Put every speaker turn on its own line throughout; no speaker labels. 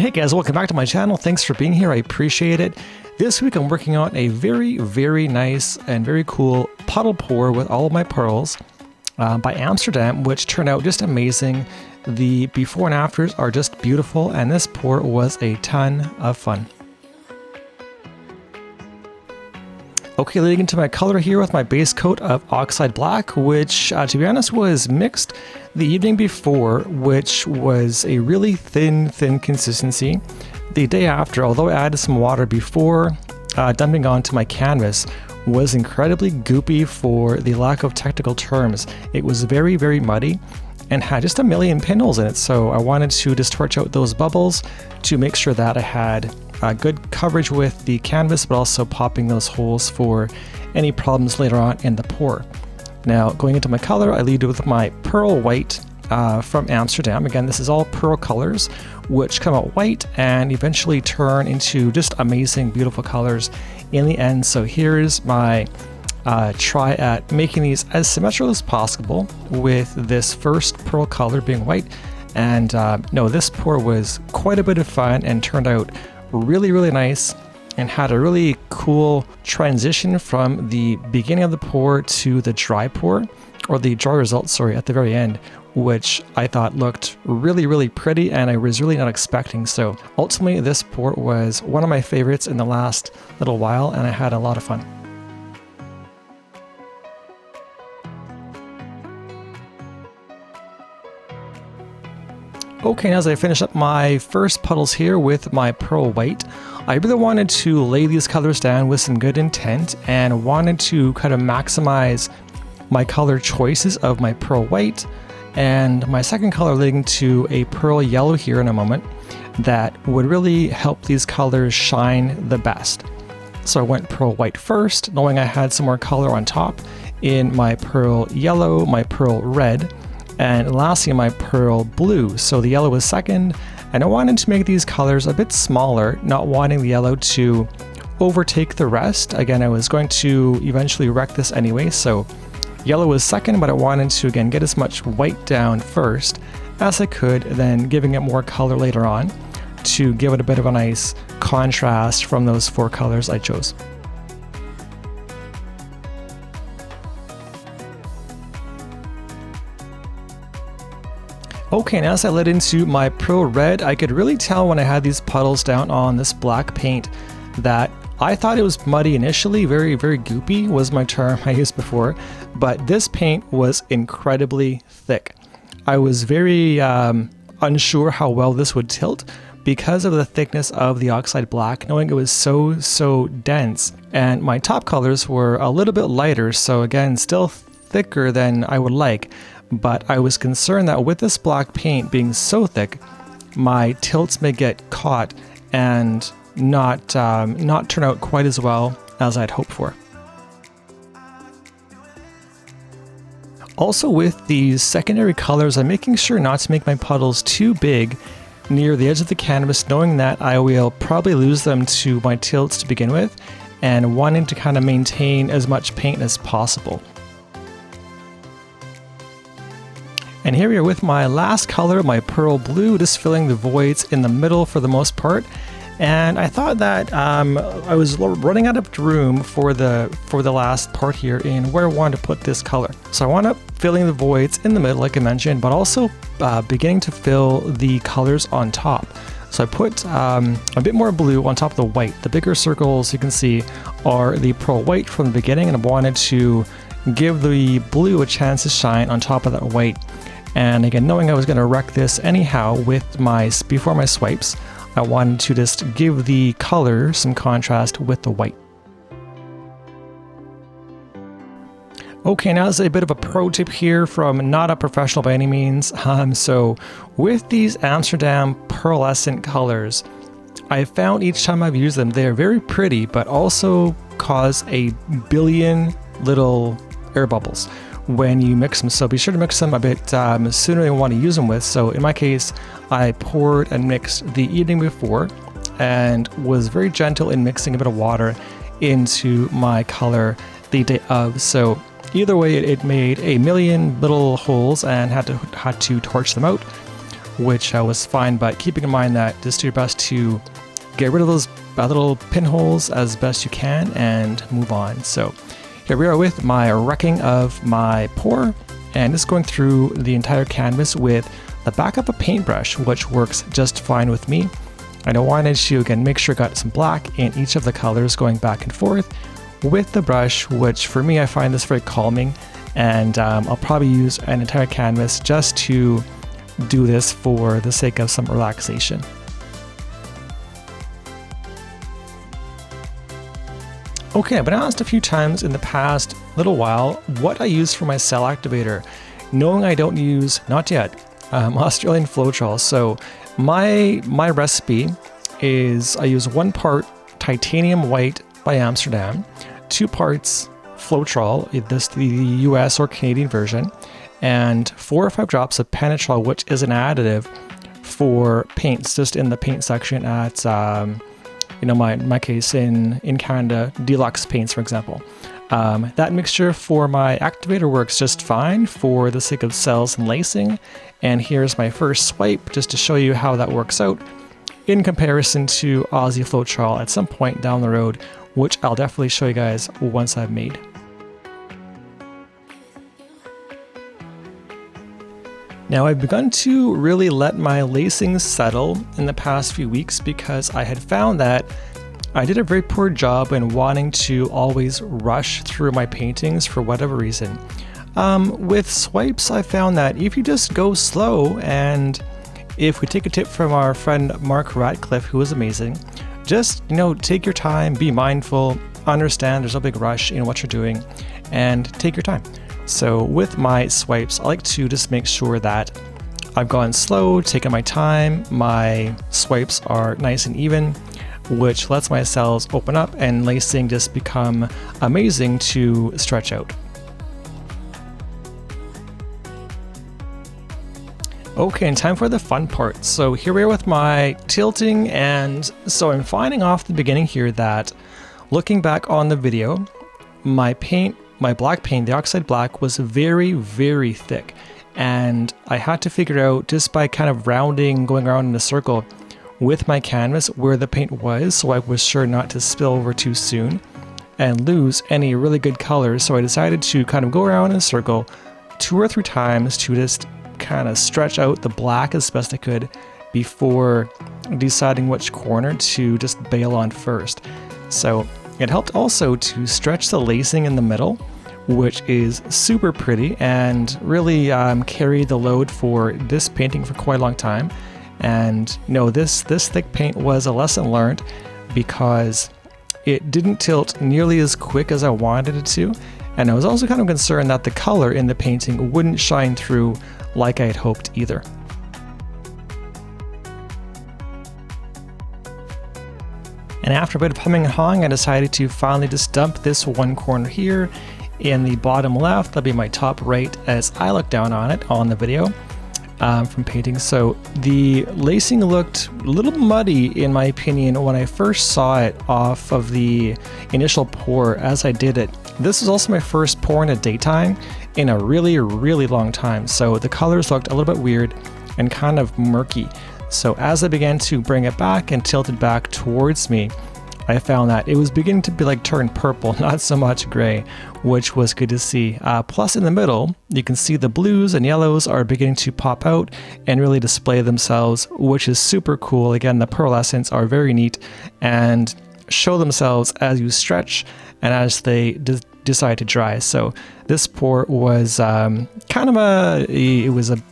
Hey guys, welcome back to my channel. Thanks for being here. I appreciate it. This week I'm working on a very nice and very cool puddle pour with all of my pearls by Amsterdam, which turned out just amazing. The before and afters are just beautiful, and this pour was a ton of fun. Okay, leading into my color here with my base coat of Oxide Black, which to be honest was mixed the evening before, which was a really thin consistency. The day after, although I added some water before dumping onto my canvas, was incredibly goopy for the lack of technical terms. It was very muddy and had just a million pinholes in it, so I wanted to just torch out those bubbles to make sure that I had good coverage with the canvas, but also popping those holes for any problems later on in the pour. Now, going into my color, I lead with my Pearl White from Amsterdam. Again, this is all pearl colors, which come out white and eventually turn into just amazing, beautiful colors in the end. So here's my try at making these as symmetrical as possible with this first pearl color being white. And no, this pour was quite a bit of fun and turned out really nice and had a really cool transition from the beginning of the pour to the dry pour, or the dry result, sorry, at the very end, which I thought looked really pretty and I was really not expecting. So ultimately this pour was one of my favorites in the last little while and I had a lot of fun. Okay, now as I finish up my first puddles here with my Pearl White, I really wanted to lay these colors down with some good intent and wanted to kind of maximize my color choices of my Pearl White and my second color leading to a Pearl Yellow here in a moment that would really help these colors shine the best. So I went Pearl White first, knowing I had some more color on top in my Pearl Yellow, my Pearl Red, and lastly my Pearl Blue. So the yellow was second, and I wanted to make these colors a bit smaller, not wanting the yellow to overtake the rest. Again, I was going to eventually wreck this anyway, so yellow was second, but I wanted to again get as much white down first as I could, then giving it more color later on to give it a bit of a nice contrast from those four colors I chose. Okay, and as I led into my Pearl Red, I could really tell when I had these puddles down on this black paint that I thought it was muddy initially, very goopy was my term I used before, but this paint was incredibly thick. I was very unsure how well this would tilt because of the thickness of the Oxide Black, knowing it was so dense, and my top colors were a little bit lighter, so again, still thicker than I would like. But I was concerned that with this black paint being so thick, my tilts may get caught and not turn out quite as well as I'd hoped for. Also, with these secondary colors, I'm making sure not to make my puddles too big near the edge of the canvas, knowing that I will probably lose them to my tilts to begin with, and wanting to kind of maintain as much paint as possible. And here we are with my last color, my Pearl Blue, just filling the voids in the middle for the most part. And I thought that I was running out of room for the last part here in where I wanted to put this color. So I wound up filling the voids in the middle, like I mentioned, but also beginning to fill the colors on top. So I put a bit more blue on top of the white. The bigger circles you can see are the Pearl White from the beginning, and I wanted to give the blue a chance to shine on top of that white. And again, knowing I was going to wreck this anyhow with before my swipes, I wanted to just give the color some contrast with the white. Okay, now there's a bit of a pro tip here from not a professional by any means. So with these Amsterdam pearlescent colors, I found each time I've used them, they're very pretty, but also cause a billion little air bubbles when you mix them, so be sure to mix them a bit sooner than you want to use them with. So in my case, I poured and mixed the evening before and was very gentle in mixing a bit of water into my color the day of. So either way, it made a million little holes and had to torch them out. which was fine, but keeping in mind that just do your best to get rid of those little pinholes as best you can and move on. So here we are with my wrecking of my pour, and just going through the entire canvas with the back of a paintbrush, which works just fine with me. And I wanted to, again, make sure I got some black in each of the colors going back and forth with the brush, which for me, I find this very calming. And I'll probably use an entire canvas just to do this for the sake of some relaxation. Okay, I've been asked a few times in the past little while what I use for my cell activator, knowing I don't use, not yet, Australian Floetrol. So my recipe is I use 1 part titanium white by Amsterdam, 2 parts Floetrol, this the US or Canadian version, and 4 or 5 drops of penetrol, which is an additive for paints, just in the paint section at my case in Canada, Deluxe Paints, for example. That mixture for my activator works just fine for the sake of cells and lacing. And here's my first swipe just to show you how that works out in comparison to Aussie Floetrol at some point down the road, which I'll definitely show you guys once I've made. Now I've begun to really let my lacing settle in the past few weeks because I had found that I did a very poor job in wanting to always rush through my paintings for whatever reason. With swipes, I found that if you just go slow, and if we take a tip from our friend Mark Ratcliffe, who is amazing, just take your time, be mindful, understand there's no big rush in what you're doing, and take your time. So with my swipes, I like to just make sure that I've gone slow, taken my time, my swipes are nice and even, which lets my cells open up and lacing just become amazing to stretch out. Okay, and time for the fun part. So here we are with my tilting, and so I'm finding off the beginning here that looking back on the video, my black paint, the oxide black, was very, very thick, and I had to figure out just by kind of rounding, going around in a circle with my canvas where the paint was, so I was sure not to spill over too soon and lose any really good colors. So I decided to kind of go around in a circle 2 or 3 times to just kind of stretch out the black as best I could before deciding which corner to just bail on first. So it helped also to stretch the lacing in the middle, which is super pretty and really carried the load for this painting for quite a long time. And this thick paint was a lesson learned because it didn't tilt nearly as quick as I wanted it to. And I was also kind of concerned that the color in the painting wouldn't shine through like I had hoped either. And after a bit of humming and hawing, I decided to finally just dump this one corner here in the bottom left. That'll be my top right as I look down on it on the video from painting. So the lacing looked a little muddy in my opinion when I first saw it off of the initial pour as I did it. This was also my first pour in a daytime in a really, really long time. So the colors looked a little bit weird and kind of murky. So as I began to bring it back and tilt it back towards me, I found that it was beginning to be turn purple, not so much gray, which was good to see. Plus in the middle, you can see the blues and yellows are beginning to pop out and really display themselves, which is super cool. Again, the pearlescents are very neat and show themselves as you stretch and as they decide to dry. So this pour was kind of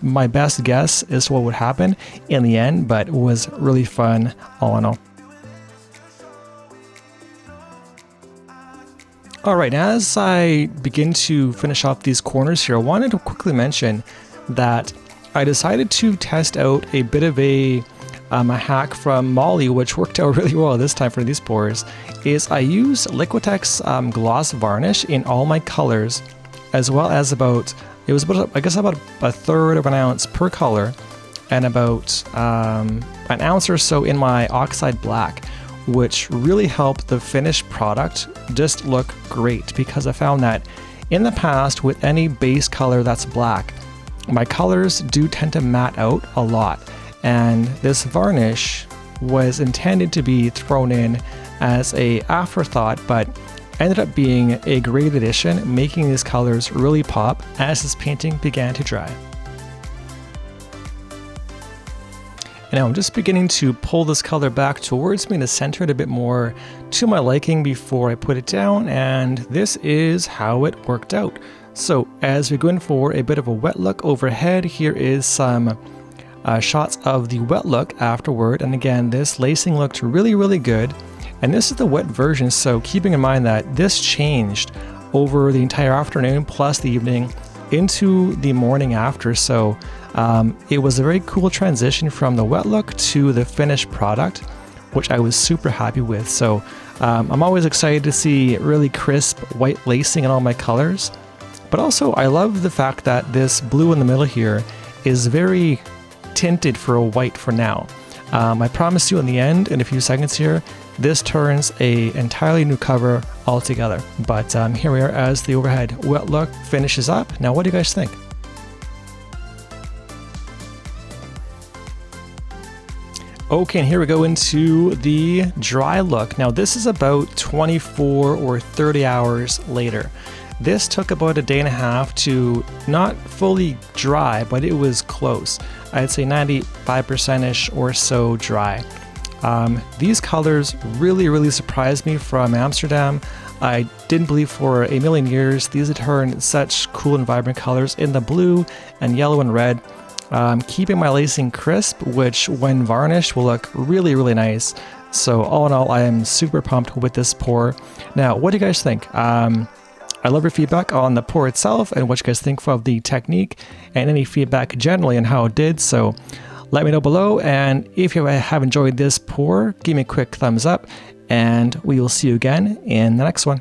my best guess as to what would happen in the end, but it was really fun all in all. All right, as I begin to finish off these corners here, I wanted to quickly mention that I decided to test out a bit of a hack from Molly, which worked out really well this time for these pours, is I use Liquitex gloss varnish in all my colors, as well as about a third of an ounce per color, and about an ounce or so in my oxide black, which really helped the finished product just look great, because I found that in the past with any base color that's black, my colors do tend to matte out a lot. and this varnish was intended to be thrown in as a afterthought, but ended up being a great addition, making these colors really pop as this painting began to dry. And now I'm just beginning to pull this color back towards me to center it a bit more to my liking before I put it down, and this is how it worked out. So as we go in for a bit of a wet look overhead, here is some shots of the wet look afterward, and again this lacing looked really good, and this is the wet version, so keeping in mind that this changed over the entire afternoon plus the evening into the morning after, so it was a very cool transition from the wet look to the finished product, which I was super happy with. So I'm always excited to see really crisp white lacing in all my colors, but also I love the fact that this blue in the middle here is very tinted for a white for now. I promise you in the end, in a few seconds here, this turns a entirely new cover altogether. But here we are as the overhead wet look finishes up. Now what do you guys think? Okay, and here we go into the dry look. Now this is about 24 or 30 hours later. This took about a day and a half to not fully dry, but it was close. I'd say 95%-ish or so dry. These colors really surprised me from Amsterdam. I didn't believe for a million years these would turn such cool and vibrant colors in the blue and yellow and red. Keeping my lacing crisp, which when varnished will look really nice. So all in all, I am super pumped with this pour. Now, what do you guys think? I love your feedback on the pour itself and what you guys think of the technique and any feedback generally on how it did. So let me know below, and if you have enjoyed this pour, give me a quick thumbs up, and we will see you again in the next one.